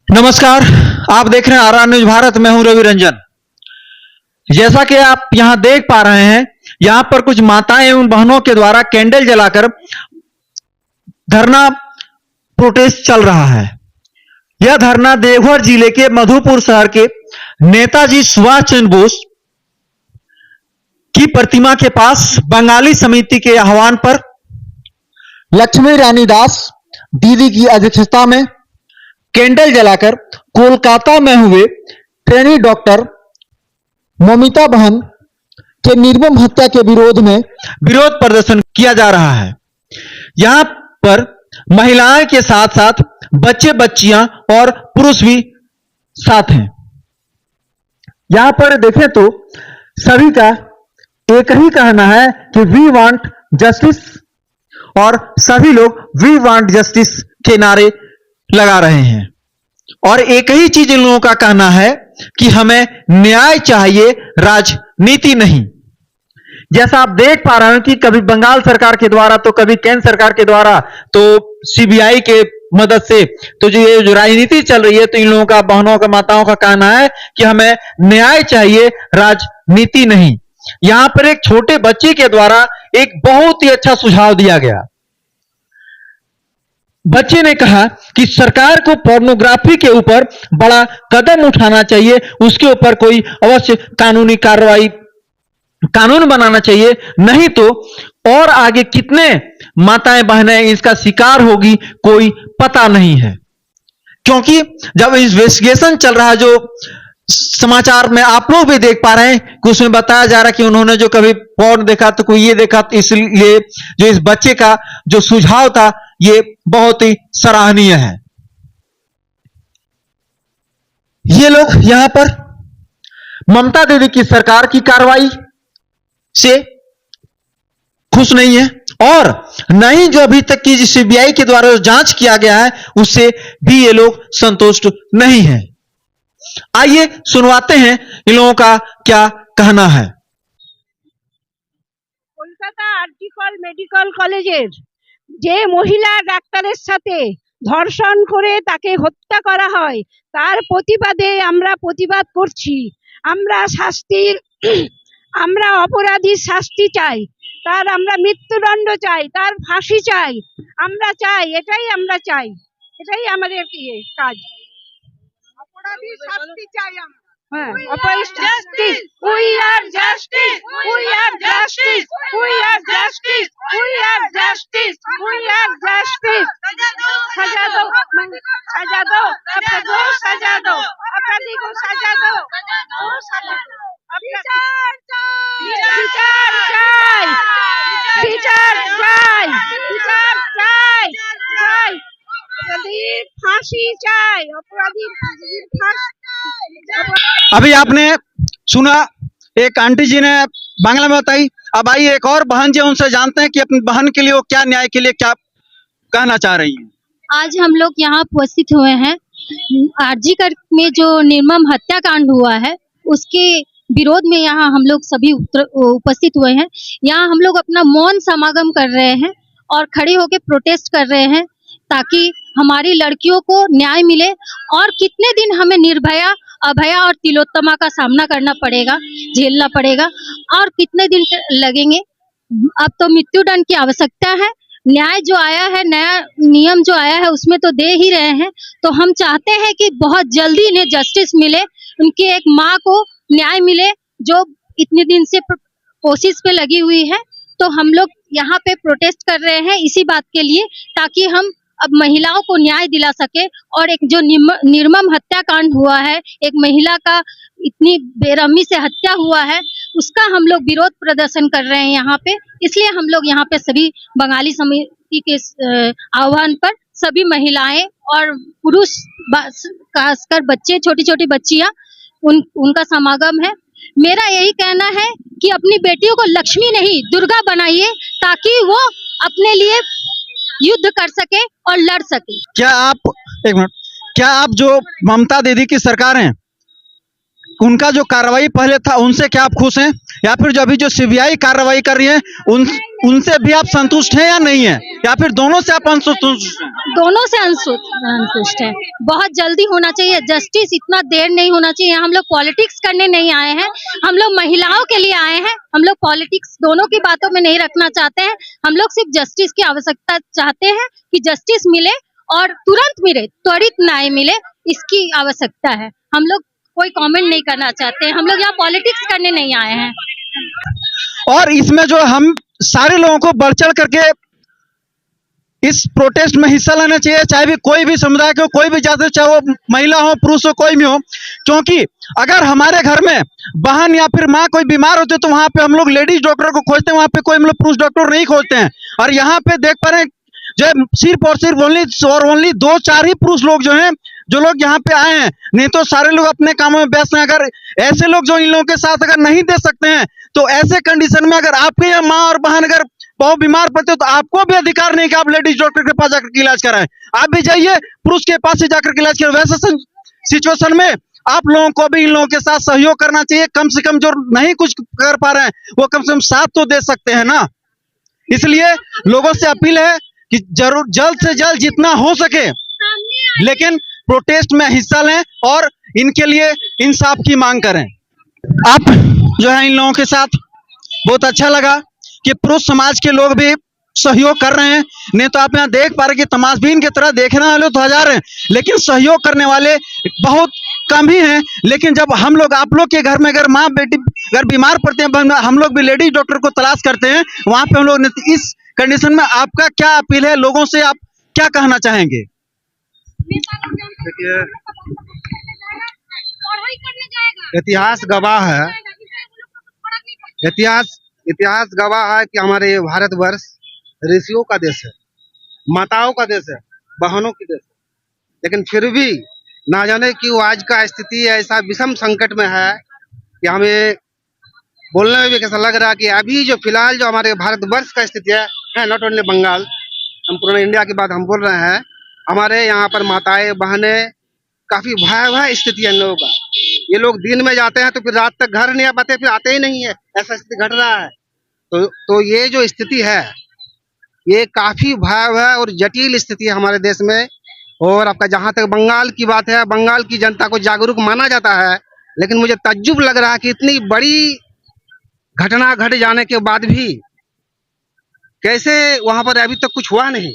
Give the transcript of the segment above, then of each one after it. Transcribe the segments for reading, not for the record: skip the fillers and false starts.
नमस्कार। आप देख रहे हैं आर न्यूज भारत। मैं हूं रवि रंजन। जैसा कि आप यहां देख पा रहे हैं, यहां पर कुछ माताएं एवं बहनों के द्वारा कैंडल जलाकर धरना प्रोटेस्ट चल रहा है। यह धरना देवघर जिले के मधुपुर शहर के नेताजी सुभाष चंद्र बोस की प्रतिमा के पास बंगाली समिति के आह्वान पर लक्ष्मी रानी दास दीदी की अध्यक्षता में कैंडल जलाकर कोलकाता में हुए ट्रेनी डॉक्टर ममिता बहन के निर्मम हत्या के विरोध में विरोध प्रदर्शन किया जा रहा है। यहां पर महिलाएं के साथ साथ बच्चे बच्चियां और पुरुष भी साथ हैं। यहां पर देखें तो सभी का एक ही कहना है कि वी वांट जस्टिस, और सभी लोग वी वांट जस्टिस के नारे लगा रहे हैं। और एक ही चीज इन लोगों का कहना है कि हमें न्याय चाहिए, राजनीति नहीं। जैसा आप देख पा रहे हैं कि कभी बंगाल सरकार के द्वारा तो कभी केंद्र सरकार के द्वारा तो सीबीआई के मदद से तो जो राजनीति चल रही है, तो इन लोगों का, बहनों का, माताओं का कहना है कि हमें न्याय चाहिए, राजनीति नहीं। यहां पर एक छोटे बच्चे के द्वारा एक बहुत ही अच्छा सुझाव दिया गया। बच्चे ने कहा कि सरकार को पोर्नोग्राफी के ऊपर बड़ा कदम उठाना चाहिए, उसके ऊपर कोई अवश्य कानूनी कार्रवाई, कानून बनाना चाहिए, नहीं तो और आगे कितने माताएं बहनें इसका शिकार होगी कोई पता नहीं है। क्योंकि जब इन्वेस्टिगेशन चल रहा है, जो समाचार में आप लोग भी देख पा रहे हैं कि उसमें बताया जा रहा है कि उन्होंने जो कभी पोर्न देखा तो कोई ये देखा, तो इसलिए जो इस बच्चे का जो सुझाव था ये बहुत ही सराहनीय है। ये लोग यहां पर ममता दीदी की सरकार की कार्रवाई से खुश नहीं है, और न ही जो अभी तक की सीबीआई के द्वारा जो जांच किया गया है उससे भी ये लोग संतुष्ट नहीं है। आइए सुनवाते हैं इन लोगों का क्या कहना है। কলকাতা আরজিকর মেডিকেল কলেজের যে মহিলা ডাক্তারের সাথে ধর্ষণ করে তাকে হত্যা করা হয়, তার প্রতিবাদে আমরা প্রতিবাদ করছি। আমরা শাস্তির আমরা অপরাধীর শাস্তি চাই, তার আমরা মৃত্যুদণ্ড চাই, তার ফাঁসি চাই, আমরা চাই, এটাই আমরা চাই, এটাই আমাদের কাজ। অপরাধীর শাস্তি চাই আমরা। হ্যাঁ, justice, we are justice, we are justice, we are justice, we are justice, we are justice. সাজা দো, সাজা দো, সাজা দো, সাজা দো, अपराधी को सजा दो, सजा दो। বিচার চাই, বিচার চাই, বিচার চাই, বিচার চাই, চাই। अपराधी फांसी चाय, अपराधी फांसी। अभी आपने सुना, एक आंटी जी ने बांग्ला में बताई। अब आइए एक और बहन जी, उनसे जानते हैं कि अपनी बहन के लिए वो क्या न्याय के लिए क्या कहना चाह रही हैं। आज हम लोग यहाँ उपस्थित हुए हैं, आरजीकर में जो निर्मम हत्याकांड हुआ है उसके विरोध में यहाँ हम लोग सभी उपस्थित हुए हैं। यहाँ हम लोग अपना मौन समागम कर रहे हैं और खड़े होकर प्रोटेस्ट कर रहे हैं ताकि हमारी लड़कियों को न्याय मिले। और कितने दिन हमें निर्भया, अभया और तिलोत्तमा का सामना करना पड़ेगा, झेलना पड़ेगा, और कितने दिन लगेंगे। अब तो मृत्युदंड की आवश्यकता है। न्याय जो आया है, नया नियम जो आया है उसमें तो दे ही रहे हैं, तो हम चाहते हैं कि बहुत जल्दी इन्हें जस्टिस मिले, उनके एक माँ को न्याय मिले जो इतने दिन से कोशिश पे लगी हुई है। तो हम लोग यहाँ पे प्रोटेस्ट कर रहे हैं इसी बात के लिए, ताकि हम अब महिलाओं को न्याय दिला सके। और एक जो निर्मम हत्याकांड हुआ है, एक महिला का इतनी बेरहमी से हत्या हुआ है, उसका हम लोग विरोध प्रदर्शन कर रहे हैं यहाँ पे। इसलिए हम लोग यहाँ पे सभी बंगाली समिति के आह्वान पर सभी महिलाएं और पुरुष, खासकर बच्चे, छोटी छोटी बच्चियां, उनका समागम है। मेरा यही कहना है कि अपनी बेटियों को लक्ष्मी नहीं दुर्गा बनाइए, ताकि वो अपने लिए युद्ध कर सके और लड़ सके। क्या आप, एक मिनट, क्या आप जो ममता दीदी की सरकार हैं, उनका जो कार्रवाई पहले था उनसे क्या आप खुश हैं, या फिर जो अभी जो सीबीआई कार्रवाई कर रही है उनसे भी आप संतुष्ट हैं या नहीं है, या फिर दोनों से आप असंतुष्ट हैं? दोनों से संतुष्ट है। बहुत जल्दी होना चाहिए जस्टिस, इतना देर नहीं होना चाहिए। हम लोग पॉलिटिक्स करने नहीं आए हैं, हम लोग महिलाओं के लिए आए हैं। हम लोग पॉलिटिक्स दोनों की बातों में नहीं रखना चाहते हैं। हम लोग सिर्फ जस्टिस की आवश्यकता चाहते हैं कि जस्टिस मिले और तुरंत मिले, त्वरित न्याय मिले, इसकी आवश्यकता है। हम लोग कोई कमेंट नहीं करना चाहते हैं। हम लोग यहाँ पॉलिटिक्स करने नहीं आए हैं। और इसमें जो हम सारे लोगों को बढ़ चढ़ करके इस प्रोटेस्ट में हिस्सा लेना चाहिए, चाहे भी कोई भी समुदाय को, कोई भी जाति, चाहे वो महिला हो, पुरुष हो, कोई भी हो। क्योंकि अगर हमारे घर में बहन या फिर माँ कोई बीमार होती है तो वहां पे हम लोग लेडीज डॉक्टर को खोजते हैं, वहां पे कोई हम लोग पुरुष डॉक्टर नहीं खोजते हैं। और यहाँ पे देख पा रहे हैं जो सिर्फ और सिर्फ ओनली 2-4 ही पुरुष लोग जो हैं, जो लोग यहाँ पे आए हैं, नहीं तो सारे लोग अपने कामों में व्यस्त हैं। अगर ऐसे लोग जो इन लोगों के साथ अगर नहीं दे सकते हैं, तो ऐसे कंडीशन में अगर आपके यहाँ माँ और बहन अगर बहुत बीमार पड़ते हो तो आपको भी अधिकार नहीं कि आप लेडीज डॉक्टर के पास जाकर इलाज कराएं। आप भी जाइए पुरुष के पास ही जाकर इलाज कराएं। वैसे सिचुएशन में आप लोगों को भी इन लोगों के साथ सहयोग करना चाहिए। कम से कम जो नहीं कुछ कर पा रहे हैं वो कम से कम साथ तो दे सकते हैं ना। इसलिए लोगों से अपील है कि जरूर जल्द से जल्द जितना हो सके लेकिन प्रोटेस्ट में हिस्सा लें और इनके लिए इंसाफ की मांग करें। आप जो है इन लोगों के साथ बहुत अच्छा लगा कि पुरुष समाज के लोग भी सहयोग कर रहे हैं। नहीं तो आप यहाँ देख पा रहे कि तमाशबीन की तरह देखने वाले तो हजार हैं, लेकिन सहयोग करने वाले बहुत कम ही हैं। लेकिन जब हम लोग आप लोग के घर में अगर माँ बेटी अगर बीमार पड़ते हैं, हम लोग भी लेडीज डॉक्टर को तलाश करते हैं, वहां पे हम लोग इस कंडीशन में आपका क्या अपील है, लोगों से आप क्या कहना चाहेंगे? देखिए, इतिहास गवाह है, इतिहास गवाह है कि हमारे भारतवर्ष ऋषियों का देश है, माताओं का देश है, बहनों की देश है। लेकिन फिर भी ना जाने क्यों आज का स्थिति ऐसा विषम संकट में है कि हमें बोलने में भी कैसा लग रहा है कि अभी जो फिलहाल जो हमारे भारतवर्ष का स्थिति है नॉट ओनली बंगाल, हम पूरे इंडिया की बात हम बोल रहे हैं। हमारे यहाँ पर माताएं बहनें काफी भयावह स्थिति है इन लोगों का। ये लोग दिन में जाते हैं तो फिर रात तक घर नहीं आ पाते, फिर आते ही नहीं है, ऐसा स्थिति घट रहा है। तो ये जो स्थिति है ये काफी भयावह और जटिल स्थिति है हमारे देश में। और आपका जहां तक बंगाल की बात है, बंगाल की जनता को जागरूक माना जाता है, लेकिन मुझे तज्जुब लग रहा है कि इतनी बड़ी घटना घट जाने के बाद भी कैसे वहां पर अभी तक कुछ हुआ नहीं।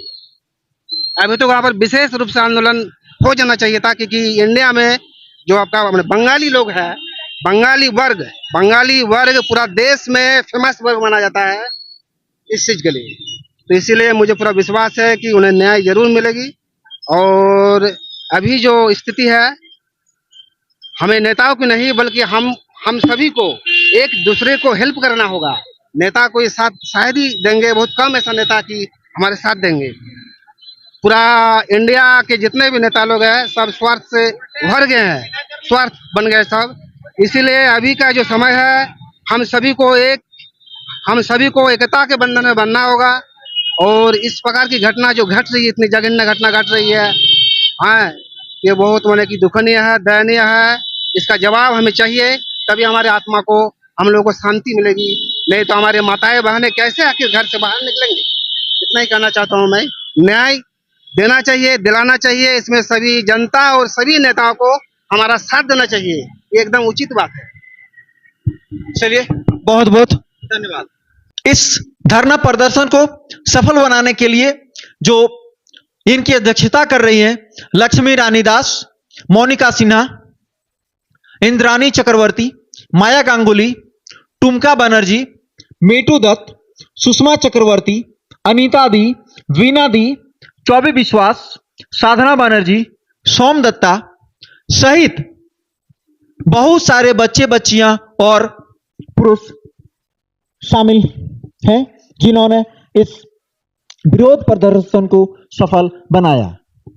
अभी तो वहां पर विशेष रूप से आंदोलन हो जाना चाहिए था, क्योंकि इंडिया में जो आपका बंगाली लोग है, बंगाली वर्ग पूरा देश में फेमस वर्ग माना जाता है इस चीज के लिए। तो इसीलिए मुझे पूरा विश्वास है कि उन्हें न्याय जरूर मिलेगी। और अभी जो स्थिति है हमें नेताओं की नहीं बल्कि हम सभी को एक दूसरे को हेल्प करना होगा। नेता कोई साथ शायद ही देंगे, बहुत कम ऐसा नेता की हमारे साथ देंगे। पूरा इंडिया के जितने भी नेता लोग हैं सब स्वार्थ से भर गए हैं, स्वार्थ बन गए सब। इसीलिए अभी का जो समय है हम सभी को एकता के बंधन में बनना होगा। और इस प्रकार की घटना जो घट रही है, इतनी जघन्य घटना घट रही है, हाँ, ये बहुत माने की दुखनीय है, दयनीय है। इसका जवाब हमें चाहिए, तभी हमारे आत्मा को, हम लोगों को शांति मिलेगी। नहीं तो हमारे माताएं बहनें कैसे आखिर घर से बाहर निकलेंगे। इतना ही कहना चाहता हूँ मैं। न्याय देना चाहिए, दिलाना चाहिए, इसमें सभी जनता और सभी नेताओं को हमारा साथ देना चाहिए, ये एकदम उचित बात है। चलिए, बहुत बहुत धन्यवाद। इस धरना प्रदर्शन को सफल बनाने के लिए जो इनकी अध्यक्षता कर रही हैं लक्ष्मी रानी दास, मोनिका सिन्हा, इंद्रानी चक्रवर्ती, माया गांगुली, टुमका बनर्जी, मीटू दत्त, सुषमा चक्रवर्ती, अनीता दी, वीना दी, चौबी विश्वास, साधना बनर्जी, सोम दत्ता सहित बहुत सारे बच्चे बच्चियां और पुरुष शामिल हैं जिन्होंने इस विरोध प्रदर्शन को सफल बनाया।